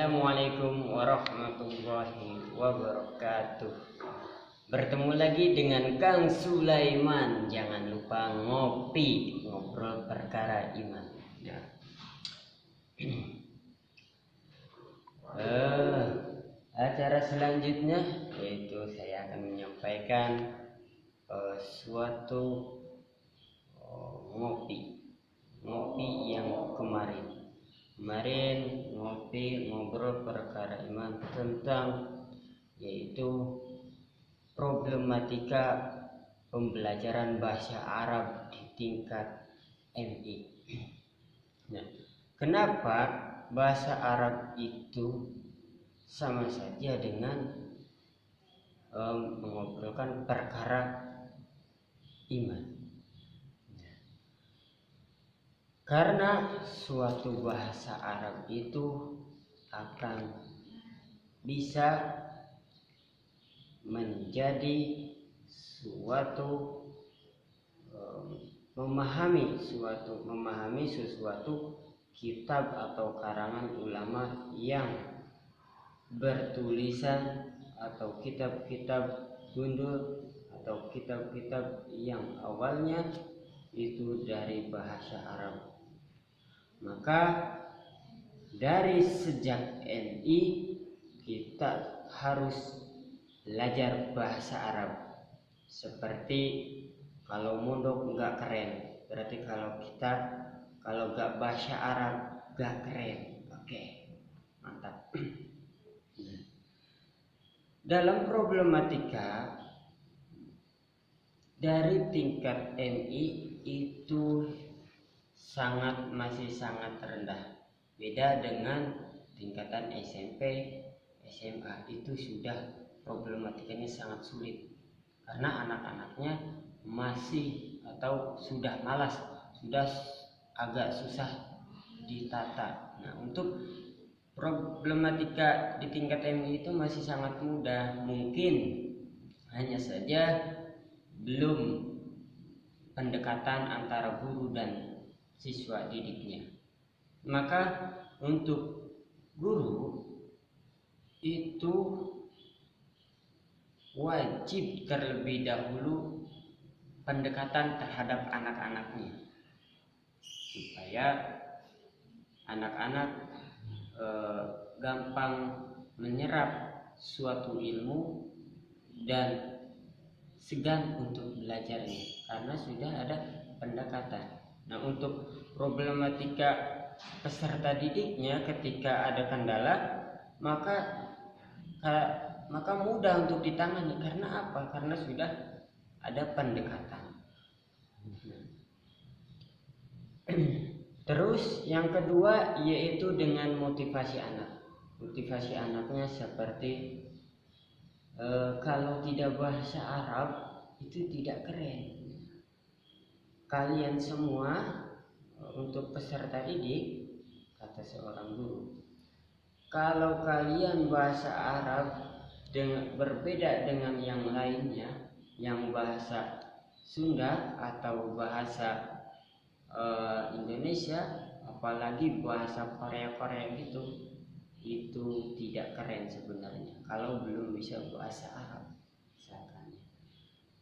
Assalamualaikum warahmatullahi wabarakatuh. Bertemu lagi dengan Kang Sulaiman. Jangan lupa ngopi, ngobrol perkara iman. Ya. Acara selanjutnya yaitu saya akan menyampaikan suatu ngopi yang kemarin ngopi ngobrol perkara iman tentang yaitu problematika pembelajaran bahasa Arab di tingkat MI. Nah, kenapa bahasa Arab itu sama saja dengan mengobrolkan perkara iman? Karena suatu bahasa Arab itu akan bisa menjadi suatu memahami sesuatu kitab atau karangan ulama yang bertulisan atau kitab-kitab gundul atau kitab-kitab yang awalnya itu dari bahasa Arab. Maka dari sejak MI kita harus belajar bahasa Arab. Seperti kalau mondok nggak keren, berarti kalau nggak bahasa Arab nggak keren. Oke, mantap. Dalam problematika dari tingkat MI itu masih sangat rendah. Beda dengan tingkatan SMP, SMA itu sudah problematikanya sangat sulit karena anak-anaknya masih atau sudah malas, sudah agak susah ditata. Nah, untuk problematika di tingkat MI itu masih sangat mudah, mungkin hanya saja belum pendekatan antara guru dan siswa didiknya. Maka untuk guru itu wajib terlebih dahulu pendekatan terhadap anak-anaknya supaya anak-anak gampang menyerap suatu ilmu dan segan untuk belajarnya karena sudah ada pendekatan. Nah, untuk problematika peserta didiknya ketika ada kendala maka mudah untuk ditangani. Karena apa? Karena sudah ada pendekatan. Terus yang kedua yaitu dengan motivasi anak. Motivasi anaknya seperti kalau tidak bahasa Arab itu tidak keren. Kalian semua untuk peserta didik, kata seorang guru, kalau kalian bahasa Arab berbeda dengan yang lainnya, yang bahasa Sunda atau bahasa Indonesia, apalagi bahasa Korea gitu, itu tidak keren sebenarnya kalau belum bisa bahasa Arab.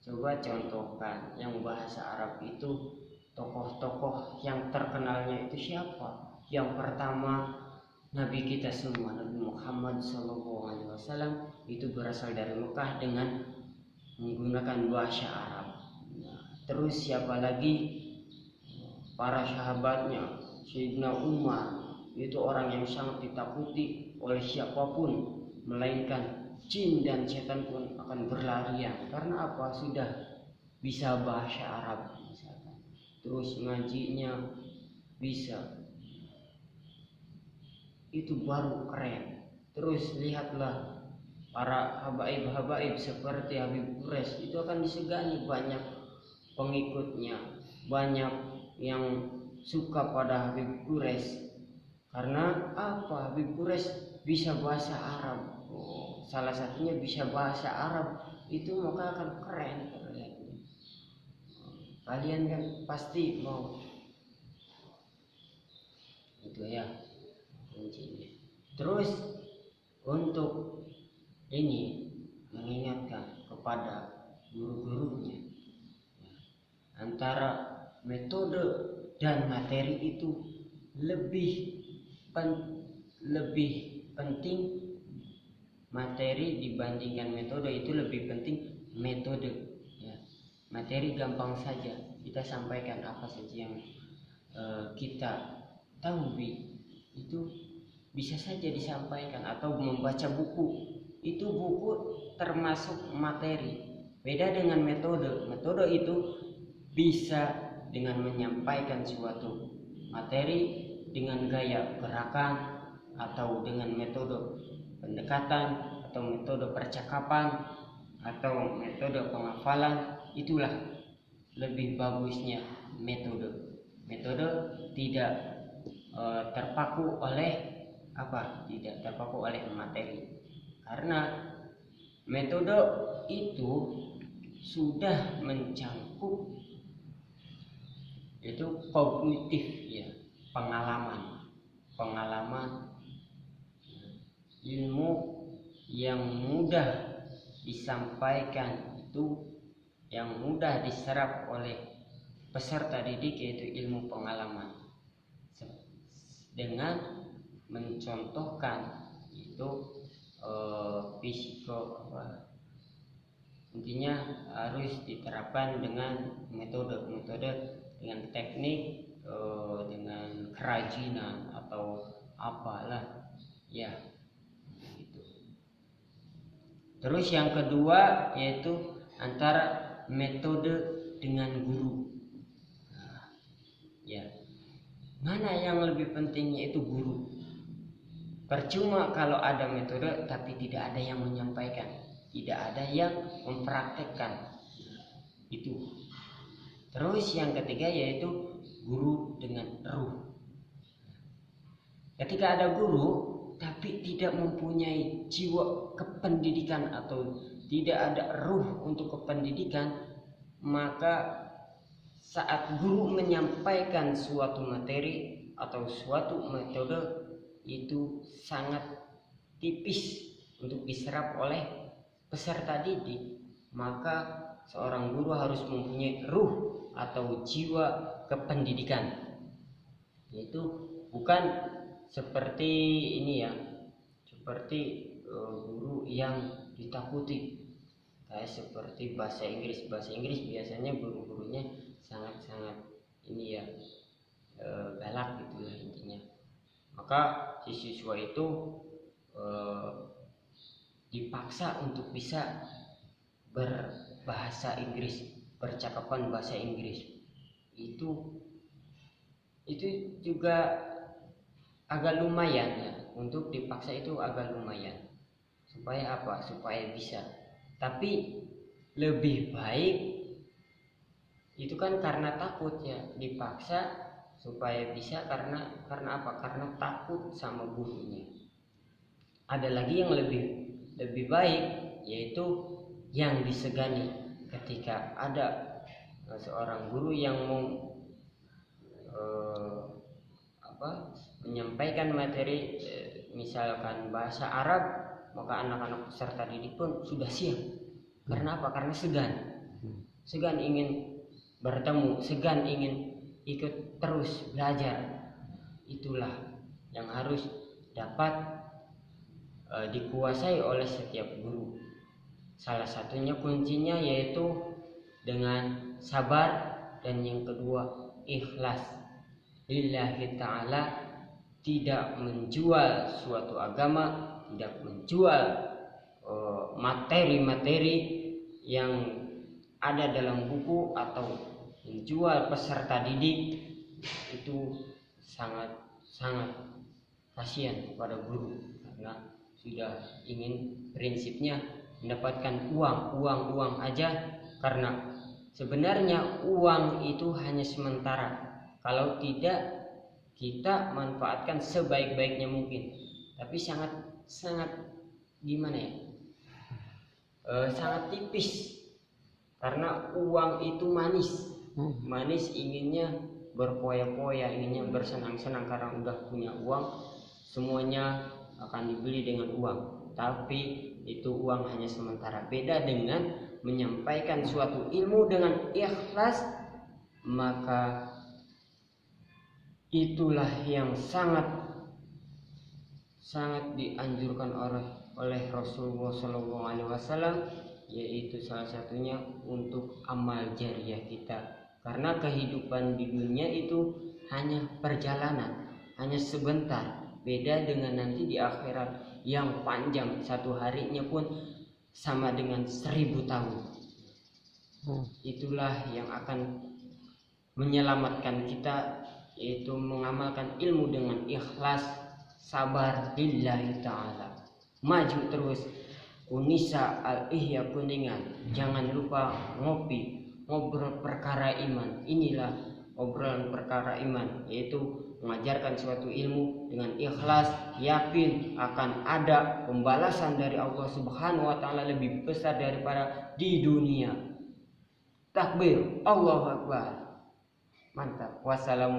Coba contohkan yang bahasa Arab itu tokoh-tokoh yang terkenalnya itu siapa? Yang pertama Nabi kita semua, Nabi Muhammad SAW itu berasal dari Mekah dengan menggunakan bahasa Arab. Nah, terus siapa lagi? Para sahabatnya, Sayyidina Umar itu orang yang sangat ditakuti oleh siapapun, melainkan jin dan setan pun akan berlarian. Karena apa? Sudah bisa bahasa Arab misalkan. Terus ngajinya bisa. Itu baru keren. Terus lihatlah para habaib seperti Habib Quraisy itu akan disegani, banyak pengikutnya, banyak yang suka pada Habib Quraisy. Karena apa? Habib Quraisy bisa bahasa Arab. Salah satunya bisa bahasa Arab, itu maka akan keren. Kalian kan pasti mau itu ya kuncinya. Terus untuk ini mengingatkan kepada guru-gurunya, antara metode dan materi itu lebih penting materi dibandingkan metode. Itu lebih penting metode ya. Materi gampang saja kita sampaikan apa saja yang kita tahu, itu bisa saja disampaikan. Atau membaca buku, itu buku termasuk materi. Beda dengan metode. Metode itu bisa dengan menyampaikan suatu materi dengan gaya gerakan, atau dengan metode pendekatan, atau metode percakapan, atau metode penghafalan. Itulah lebih bagusnya metode. Metode tidak terpaku oleh tidak terpaku oleh materi, karena metode itu sudah mencangkup itu kognitif ya, pengalaman ilmu yang mudah disampaikan, itu yang mudah diserap oleh peserta didik, yaitu ilmu pengalaman, dengan mencontohkan itu intinya harus diterapkan dengan metode dengan teknik, dengan kerajinan atau apalah ya gitu. Terus yang kedua yaitu antara metode dengan guru. Ya, mana yang lebih penting, yaitu guru. Percuma kalau ada metode tapi tidak ada yang menyampaikan, tidak ada yang mempraktekkan itu. Terus yang ketiga yaitu guru dengan ruh. Ketika ada guru tapi tidak mempunyai jiwa kependidikan atau tidak ada ruh untuk kependidikan, maka saat guru menyampaikan suatu materi atau suatu metode, itu sangat tipis untuk diserap oleh peserta didik. Maka seorang guru harus mempunyai ruh atau jiwa kependidikan, yaitu bukan seperti ini ya, seperti guru yang ditakuti, kayak seperti bahasa Inggris biasanya guru-gurunya sangat-sangat ini ya, galak gitu ya intinya. Maka si siswa itu dipaksa untuk bisa berbahasa Inggris, percakapan bahasa Inggris. Itu juga agak lumayan ya, untuk dipaksa itu agak lumayan. Supaya apa? Supaya bisa. Tapi lebih baik itu kan karena takut ya, dipaksa supaya bisa karena apa? Karena takut sama gurunya. Ada lagi yang lebih baik, yaitu yang disegani. Ketika ada seorang guru yang mau menyampaikan materi, misalkan bahasa Arab, maka anak-anak peserta didik pun sudah siap. Karena apa? Karena segan ingin bertemu, segan ingin ikut terus belajar. Itulah yang harus dapat dikuasai oleh setiap guru. Salah satunya kuncinya yaitu dengan sabar, dan yang kedua ikhlas lillahi ta'ala. Tidak menjual suatu agama, tidak menjual materi-materi yang ada dalam buku, atau menjual peserta didik. Itu sangat kasihan kepada guru, karena sudah ingin prinsipnya mendapatkan uang aja. Karena sebenarnya uang itu hanya sementara, kalau tidak kita manfaatkan sebaik-baiknya mungkin. Tapi sangat gimana ya, sangat tipis. Karena uang itu manis, inginnya berpoya-poya, inginnya bersenang-senang karena udah punya uang, semuanya akan dibeli dengan uang, tapi itu uang hanya sementara. Beda dengan menyampaikan suatu ilmu dengan ikhlas, maka itulah yang sangat dianjurkan oleh Rasulullah SAW, yaitu salah satunya untuk amal jariah kita. Karena kehidupan di dunia itu hanya perjalanan, hanya sebentar. Beda dengan nanti di akhirat yang panjang, satu harinya pun sama dengan 1000 tahun. Itulah yang akan menyelamatkan kita, yaitu mengamalkan ilmu dengan ikhlas, sabar lillahi ta'ala. Maju terus. Unisa Al-Ihya Kuningan, jangan lupa ngobrol perkara iman. Inilah obrolan perkara iman, yaitu mengajarkan suatu ilmu dengan ikhlas, yakin akan ada pembalasan dari Allah Subhanahu wa taala lebih besar daripada di dunia. Takbir, Allahu Akbar. Mantap. Wassalamualaikum